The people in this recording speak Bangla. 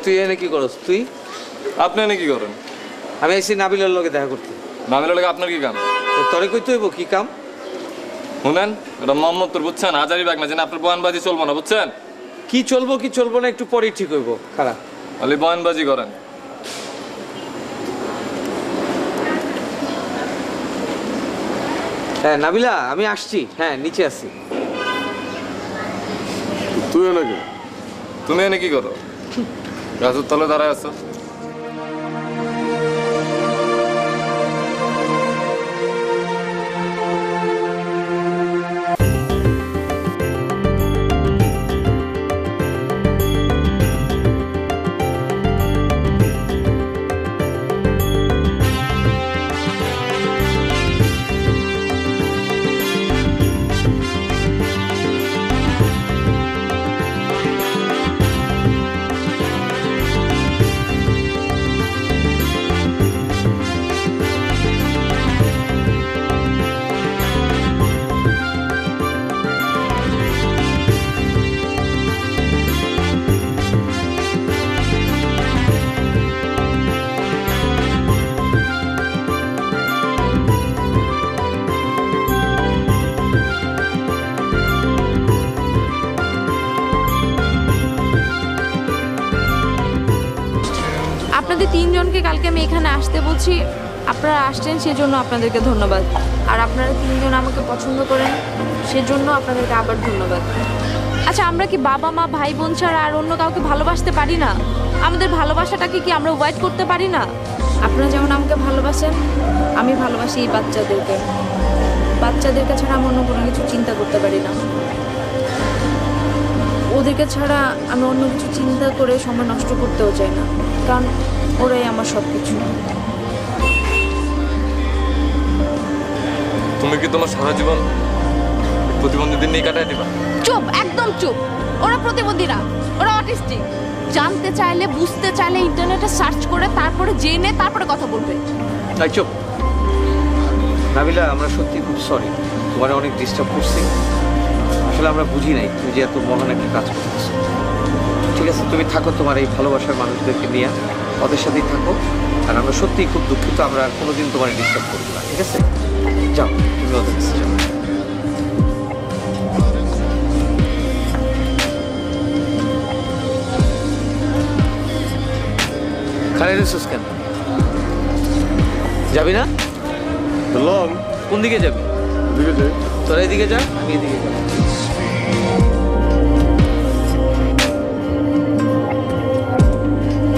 তুই এনে কি করস? তুই আপনি এনে কি করেন? আমি আইসি নাবিলার লগে দেখা করতে। নাবিলার লগে আপনার কি কাম? তোরে কইতে হইব কি কাম? শুনেন, এটা মোহাম্মদপুর বুঝছেন, হাজারি বাগ না, যেন আপনার বয়ানবাজি চলবো না বুঝছেন। কি চলবো না একটু পরেই ঠিক হইব। খারাপ খালি বয়ানবাজি করেন। হ্যাঁ নাবিলা, আমি আসছি। হ্যাঁ নিচে আছি। তুই এনে কি? তুমি এনে কি করো? গাছের তলে দাঁড়ায় আছো। আপনাদের তিনজনকে কালকে আমি এখানে আসতে বলছি, আপনারা আসছেন সেজন্য আপনাদেরকে ধন্যবাদ। আর আপনারা তিনজন আমাকে পছন্দ করেন সেজন্য আপনাদেরকে আবার ধন্যবাদ। আচ্ছা, আমরা কি বাবা মা ভাই বোন ছাড়া আর অন্য কাউকে ভালোবাসতে পারি না? আমাদের ভালোবাসাটাকে কি আমরা ওয়াইড করতে পারি না? আপনারা যেমন আমাকে ভালোবাসেন, আমি ভালোবাসি এই বাচ্চাদেরকে ছাড়া আমি অন্য কোনো কিছু চিন্তা করতে পারি না। ওদেরকে ছাড়া আমি অন্য কিছু চিন্তা করে সময় নষ্ট করতেও চাই না, কারণ ওরাই আমার সব কিছু। তুমি কি তোমার সারা জীবন প্রতিবন্ধীদের নিয়ে কাটাই দিবা? চুপ, একদম চুপ। ওরা প্রতিবন্ধী না, ওরা অটিস্টিক। জানতে চাইলে বুঝতে চাইলে ইন্টারনেটে সার্চ করে তারপরে জেনে তারপরে কথা বলবে। তাই চুপ। নাবিলা, আমরা সত্যি খুব সরি, তোমার অনেক ডিস্টার্ব করছি। আসলে আমরা বুঝি নাই তুমি যে এত মহান একটা কাজ করতেছো। ঠিক আছে, তুমি থাকো তোমার এই ভালোবাসার মানুষদেরকে নিয়ে, ওদের সাথেই থাকো। আর আমরা সত্যিই খুব দুঃখিত, আমরা কোনোদিন তোমার ডিস্টার্ব করবো না। ঠিক আছে, যাও তুমি ওদের কাছে যাও। খালি রেছিস কেন? যাবি না? কোন দিকে যাবি? তোরা এদিকে যা, আমি এদিকে যাবো।